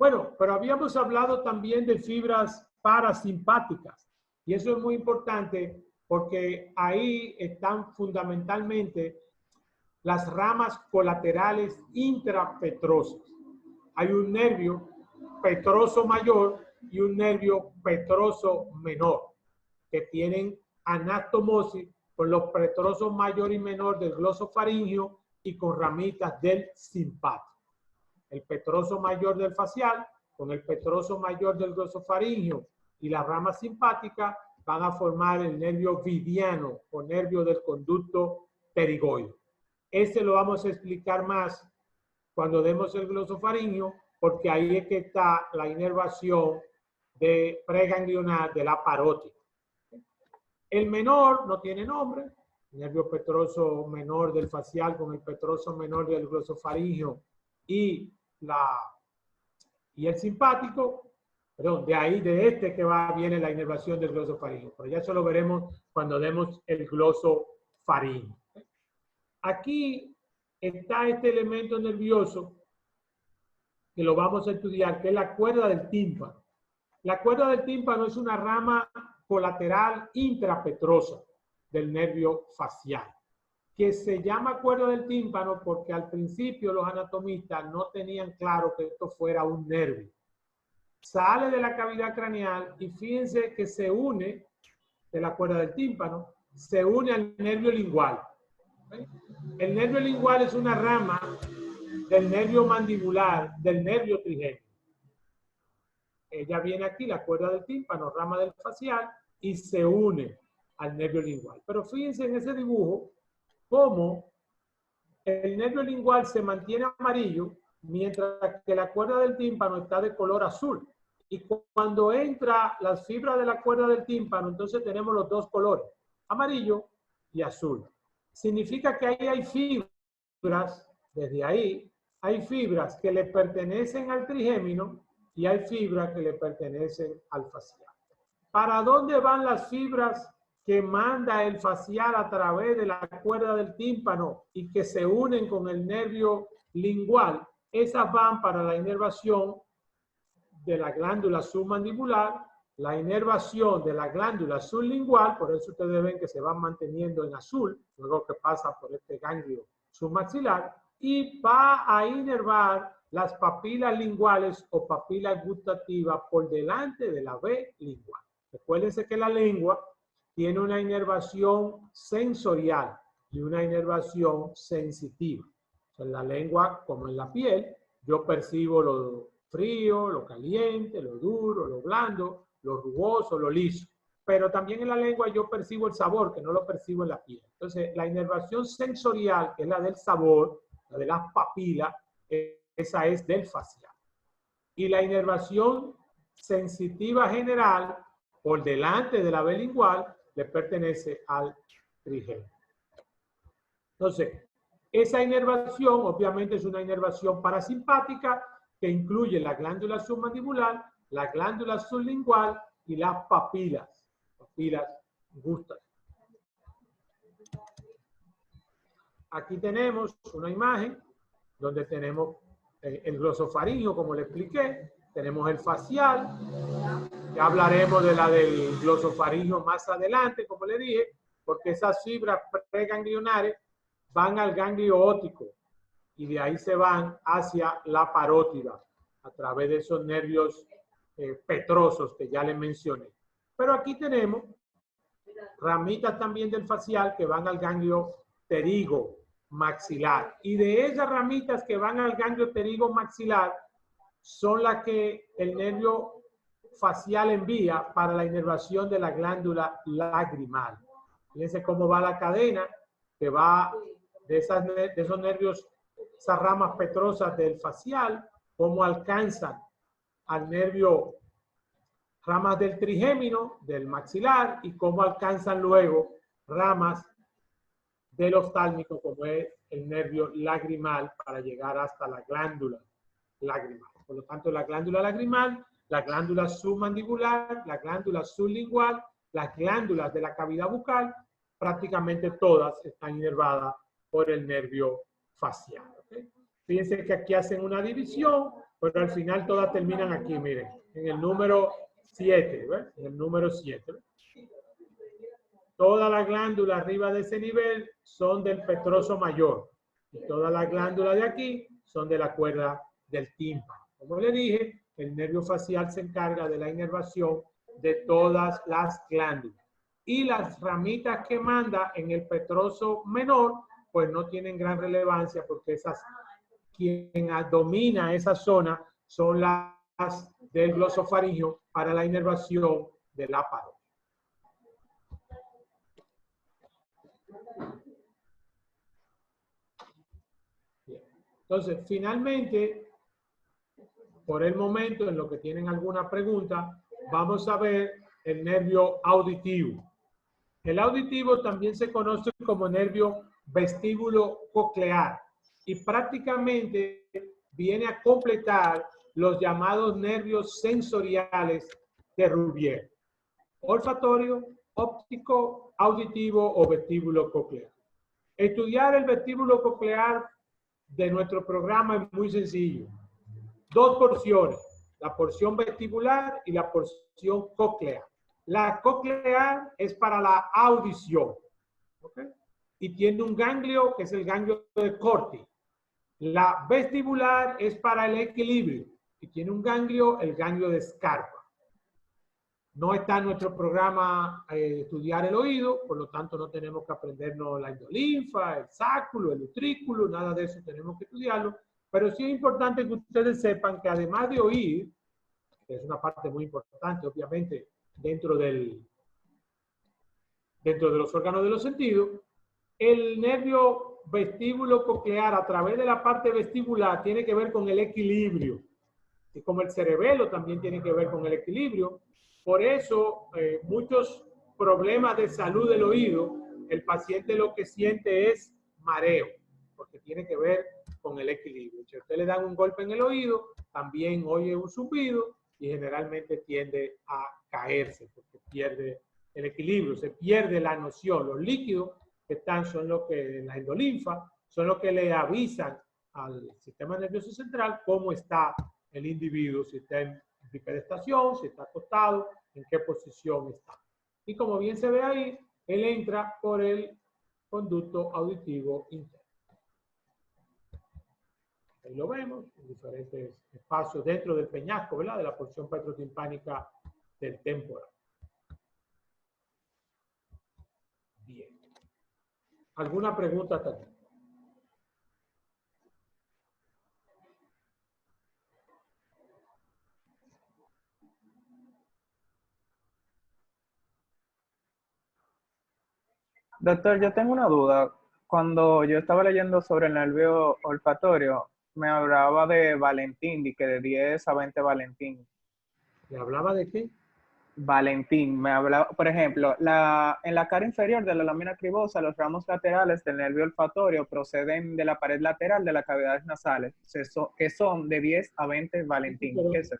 Bueno, pero habíamos hablado también de fibras parasimpáticas. Y eso es muy importante porque ahí están fundamentalmente las ramas colaterales intrapetrosas. Hay un nervio petroso mayor y un nervio petroso menor que tienen anastomosis con los petrosos mayor y menor del glosofaringio y con ramitas del simpático. El petroso mayor del facial con el petroso mayor del glosofaringio y la rama simpática van a formar el nervio vidiano o nervio del conducto pterigoide. Este lo vamos a explicar más cuando demos el glosofaringio, porque ahí es que está la inervación de preganglionar de la parótida. El menor no tiene nombre, nervio petroso menor del facial con el petroso menor del glosofaringio y el simpático, perdón, de ahí, de este que viene la inervación del glosofaringio. Pero ya eso lo veremos cuando demos el glosofaringio. Aquí está este elemento nervioso que lo vamos a estudiar, que es la cuerda del tímpano. La cuerda del tímpano es una rama colateral intrapetrosa del nervio facial, que se llama cuerda del tímpano porque al principio los anatomistas no tenían claro que esto fuera un nervio. Sale de la cavidad craneal y fíjense que se une de la cuerda del tímpano, se une al nervio lingual. El nervio lingual es una rama del nervio mandibular, del nervio trigémino. Ella viene aquí, la cuerda del tímpano, rama del facial, y se une al nervio lingual. Pero fíjense en ese dibujo cómo el nervio lingual se mantiene amarillo mientras que la cuerda del tímpano está de color azul. Y cuando entra las fibras de la cuerda del tímpano, entonces tenemos los dos colores, amarillo y azul. Significa que ahí hay fibras, desde ahí, hay fibras que le pertenecen al trigémino y hay fibras que le pertenecen al facial. ¿Para dónde van las fibras que manda el facial a través de la cuerda del tímpano y que se unen con el nervio lingual? Esas van para la inervación de la glándula submandibular, la inervación de la glándula sublingual, por eso ustedes ven que se van manteniendo en azul, luego que pasa por este ganglio submaxilar, y va a inervar las papilas linguales o papilas gustativas por delante de la B lingual. Recuérdense que la lengua tiene una inervación sensorial y una inervación sensitiva. En la lengua, como en la piel, yo percibo lo frío, lo caliente, lo duro, lo blando, lo rugoso, lo liso. Pero también en la lengua yo percibo el sabor, que no lo percibo en la piel. Entonces, la inervación sensorial, que es la del sabor, la de las papilas, esa es del facial. Y la inervación sensitiva general, por delante de la B lingual, le pertenece al trigémino. Entonces, esa inervación obviamente es una inervación parasimpática que incluye la glándula submandibular, la glándula sublingual y las papilas gustativas. Aquí tenemos una imagen donde tenemos el glosofaringio, como le expliqué, tenemos el facial, ya hablaremos de la del glosofaringio más adelante, como le dije, porque esas fibras preganglionares van al ganglio óptico y de ahí se van hacia la parótida a través de esos nervios petrosos que ya les mencioné. Pero aquí tenemos ramitas también del facial que van al ganglio pterigo maxilar. Y de esas ramitas que van al ganglio pterigo maxilar son las que el nervio facial envía para la inervación de la glándula lagrimal. Fíjense cómo va la cadena que va de esos nervios, esas ramas petrosas del facial, cómo alcanzan al nervio, ramas del trigémino, del maxilar, y cómo alcanzan luego ramas del oftálmico, como es el nervio lagrimal, para llegar hasta la glándula lagrimal. Por lo tanto, la glándula lagrimal, la glándula submandibular, la glándula sublingual, las glándulas de la cavidad bucal, prácticamente todas están inervadas por el nervio facial. ¿Okay? Fíjense que aquí hacen una división pero al final todas terminan aquí, miren, en el número 7, ¿ves? En el número 7. Todas las glándulas arriba de ese nivel son del petroso mayor y todas las glándulas de aquí son de la cuerda del tímpano. Como le dije, el nervio facial se encarga de la inervación de todas las glándulas. Y las ramitas que manda en el petroso menor, pues no tienen gran relevancia porque quien domina esa zona son las del glosofaringio para la inervación del áparo. Entonces, finalmente, por el momento, en lo que tienen alguna pregunta, vamos a ver el nervio auditivo. El auditivo también se conoce como nervio vestíbulo coclear y prácticamente viene a completar los llamados nervios sensoriales de Rubier: olfatorio, óptico, auditivo o vestíbulo coclear. Estudiar el vestíbulo coclear de nuestro programa es muy sencillo. Dos porciones, la porción vestibular y la porción coclear. La coclear es para la audición, ¿okay? Y tiene un ganglio que es el ganglio de Corti. La vestibular es para el equilibrio y tiene un ganglio, el ganglio de Scarpa. No está en nuestro programa estudiar el oído, por lo tanto no tenemos que aprendernos la endolinfa, el sáculo, el utrículo, nada de eso tenemos que estudiarlo, pero sí es importante que ustedes sepan que además de oír, que es una parte muy importante obviamente dentro de los órganos de los sentidos, el nervio vestíbulo coclear a través de la parte vestibular tiene que ver con el equilibrio, y como el cerebelo también tiene que ver con el equilibrio. Por eso, muchos problemas de salud del oído, el paciente lo que siente es mareo, porque tiene que ver con el equilibrio. Si a usted le dan un golpe en el oído, también oye un zumbido y generalmente tiende a caerse, porque pierde el equilibrio, se pierde la noción. Los líquidos que están son los que, la endolinfa, son los que le avisan al sistema nervioso central cómo está el individuo, si está en bipedestación, si está acostado, en qué posición está. Y como bien se ve ahí, él entra por el conducto auditivo interno. Ahí lo vemos, en diferentes espacios dentro del peñasco, ¿verdad? De la porción petrotimpánica del temporal. Bien. ¿Alguna pregunta hasta aquí? Doctor, yo tengo una duda. Cuando yo estaba leyendo sobre el nervio olfatorio, me hablaba de Valentín, y que de 10 a 20 Valentín. ¿Le hablaba de qué? Valentín, me hablaba, por ejemplo, en la cara inferior de la lámina cribosa, los ramos laterales del nervio olfatorio proceden de la pared lateral de las cavidades nasales, que son de 10 a 20 Valentín. ¿Qué es eso?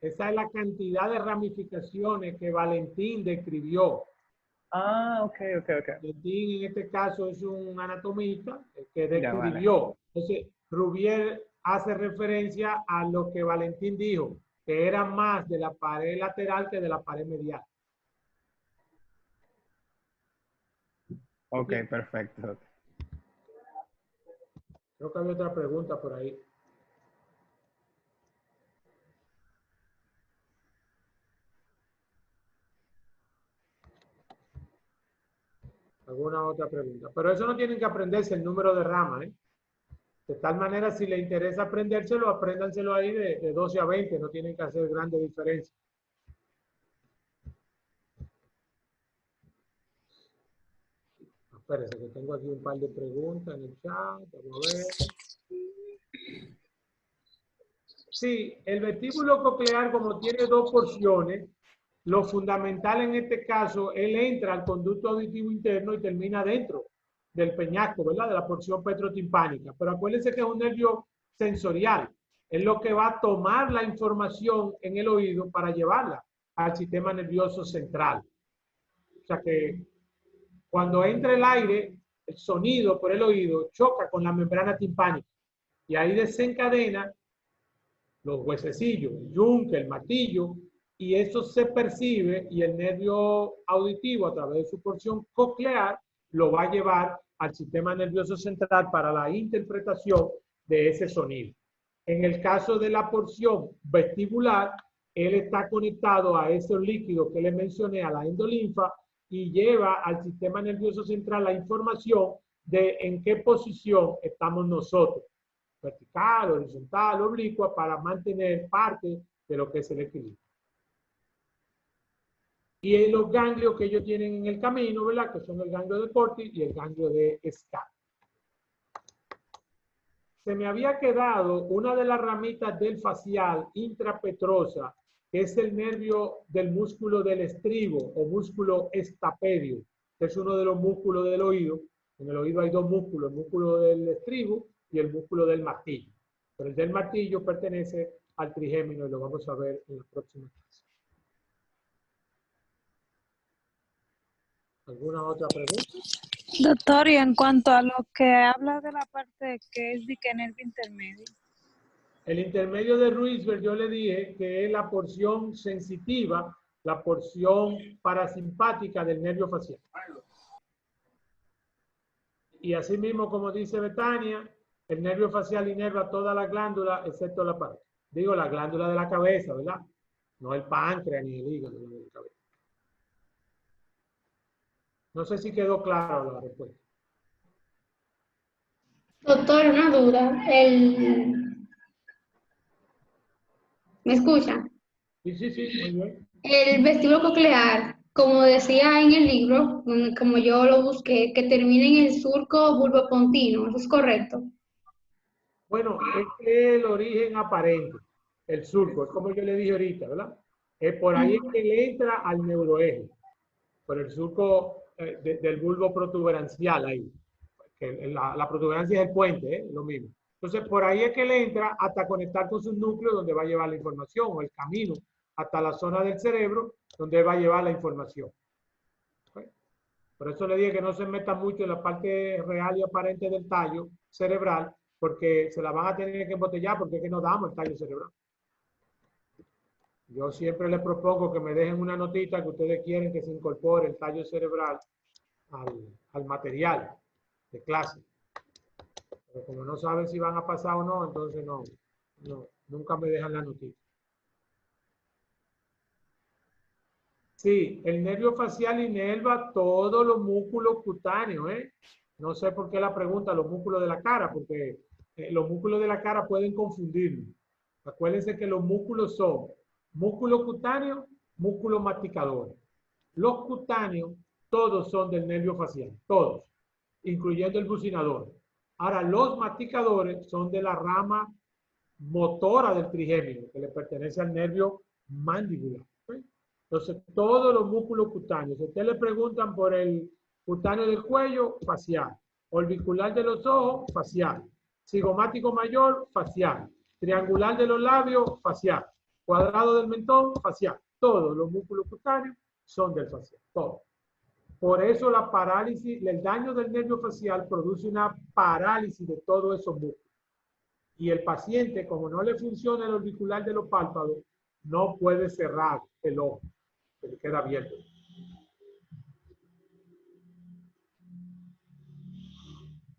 Esa es la cantidad de ramificaciones que Valentín describió. Ah, ok. Valentín en este caso es un anatomista que describió. Vale. Entonces, Rubier hace referencia a lo que Valentín dijo, que era más de la pared lateral que de la pared medial. Ok, perfecto. Creo que había otra pregunta por ahí. ¿Alguna otra pregunta? Pero eso no tienen que aprenderse el número de ramas, ¿eh? De tal manera, si les interesa aprendérselo, apréndanselo ahí de 12 a 20, no tienen que hacer grandes diferencias. Espérense, que tengo aquí un par de preguntas en el chat, vamos a ver. Sí, el vestíbulo coclear, como tiene dos porciones, lo fundamental en este caso, él entra al conducto auditivo interno y termina dentro del peñasco, ¿verdad? De la porción petrotimpánica. Pero acuérdense que es un nervio sensorial. Es lo que va a tomar la información en el oído para llevarla al sistema nervioso central. O sea que cuando entra el aire, el sonido por el oído choca con la membrana timpánica y ahí desencadena los huesecillos, el yunque, el martillo, y eso se percibe y el nervio auditivo a través de su porción coclear lo va a llevar al sistema nervioso central para la interpretación de ese sonido. En el caso de la porción vestibular, él está conectado a esos líquidos que le mencioné, a la endolinfa, y lleva al sistema nervioso central la información de en qué posición estamos nosotros, vertical, horizontal, oblicua, para mantener parte de lo que es el equilibrio. Y los ganglios que ellos tienen en el camino, ¿verdad? Que son el ganglio de Corti y el ganglio de Scott. Se me había quedado una de las ramitas del facial intrapetrosa, que es el nervio del músculo del estribo o músculo estapedio, que es uno de los músculos del oído. En el oído hay dos músculos, el músculo del estribo y el músculo del martillo. Pero el del martillo pertenece al trigémino y lo vamos a ver en la próxima clase. ¿Alguna otra pregunta? Doctor, y en cuanto a lo que habla de la parte que es de que nervio intermedio. El intermedio de Ruizberg yo le dije que es la porción sensitiva, la porción parasimpática del nervio facial. Y así mismo, como dice Betania, el nervio facial inerva toda la glándula excepto la parte. Digo, la glándula de la cabeza, ¿verdad? No el páncreas ni el hígado de la cabeza. No sé si quedó claro la respuesta. Doctor, una duda. ¿Me escucha? Sí, muy bien. El vestíbulo coclear, como decía en el libro, como yo lo busqué, que termina en el surco bulbopontino, ¿eso es correcto? Bueno, es el origen aparente, el surco, es como yo le dije ahorita, ¿verdad? Por ahí es que le entra al neuroeje, por el surco del bulbo protuberancial ahí. Que la protuberancia es el puente, lo mismo. Entonces, por ahí es que le entra hasta conectar con su núcleo donde va a llevar la información, o el camino hasta la zona del cerebro donde va a llevar la información. ¿Okay? Por eso le dije que no se meta mucho en la parte real y aparente del tallo cerebral, porque se la van a tener que embotellar porque es que no damos el tallo cerebral. Yo siempre les propongo que me dejen una notita que ustedes quieren que se incorpore el tallo cerebral al material de clase. Pero como no saben si van a pasar o no, entonces nunca me dejan la noticia. Sí, el nervio facial inerva todos los músculos cutáneos, ¿eh? No sé por qué la pregunta, los músculos de la cara, porque los músculos de la cara pueden confundirnos. Acuérdense que los músculos son músculos cutáneos, músculos masticadores. Los cutáneos, todos son del nervio facial, todos, incluyendo el bucinador. Ahora, los masticadores son de la rama motora del trigémino, que le pertenece al nervio mandibular. ¿Sí? Entonces, todos los músculos cutáneos. Si ustedes le preguntan por el cutáneo del cuello, facial. Orbicular de los ojos, facial. Cigomático mayor, facial. Triangular de los labios, facial. Cuadrado del mentón, facial. Todos los músculos cutáneos son del facial. Todos. Por eso la parálisis, el daño del nervio facial produce una parálisis de todos esos músculos. Y el paciente, como no le funciona el orbicular de los párpados, no puede cerrar el ojo, se le queda abierto.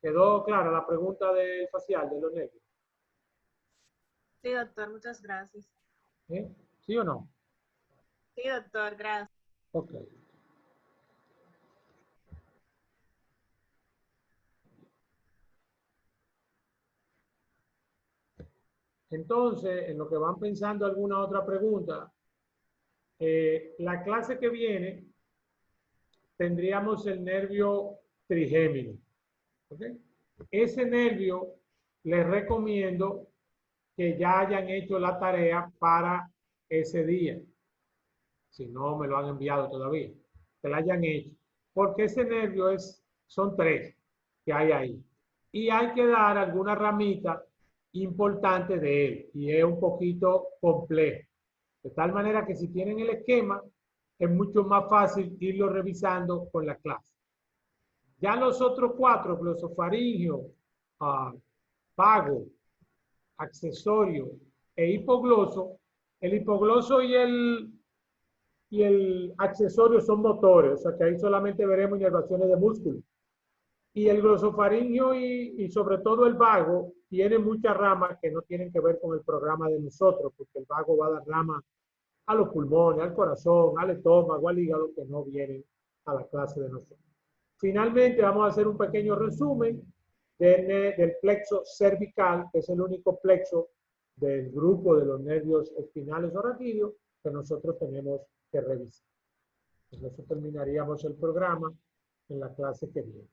¿Quedó clara la pregunta del facial, de los nervios? Sí, doctor, muchas gracias. ¿Sí o no? Sí, doctor, gracias. Ok. Entonces, en lo que van pensando alguna otra pregunta, la clase que viene tendríamos el nervio trigémino. ¿Okay? Ese nervio les recomiendo que ya hayan hecho la tarea para ese día. Si no me lo han enviado todavía, que la hayan hecho. Porque ese nervio son 3 que hay ahí. Y hay que dar alguna ramita importante de él. Y es un poquito complejo. De tal manera que si tienen el esquema, es mucho más fácil irlo revisando con la clase. Ya los otros 4, glosofaringio, vago, accesorio e hipogloso. El hipogloso y el accesorio son motores, o sea que ahí solamente veremos inervaciones de músculo. Y el glosofaringio y sobre todo el vago tiene muchas ramas que no tienen que ver con el programa de nosotros, porque el vago va a dar ramas a los pulmones, al corazón, al estómago, al hígado, que no vienen a la clase de nosotros. Finalmente vamos a hacer un pequeño resumen del plexo cervical, que es el único plexo del grupo de los nervios espinales o raquídeos que nosotros tenemos que revisar. Entonces terminaríamos el programa en la clase que viene.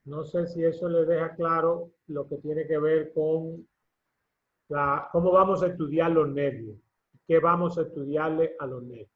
No sé si eso le deja claro lo que tiene que ver con cómo vamos a estudiar los nervios, qué vamos a estudiarle a los nervios.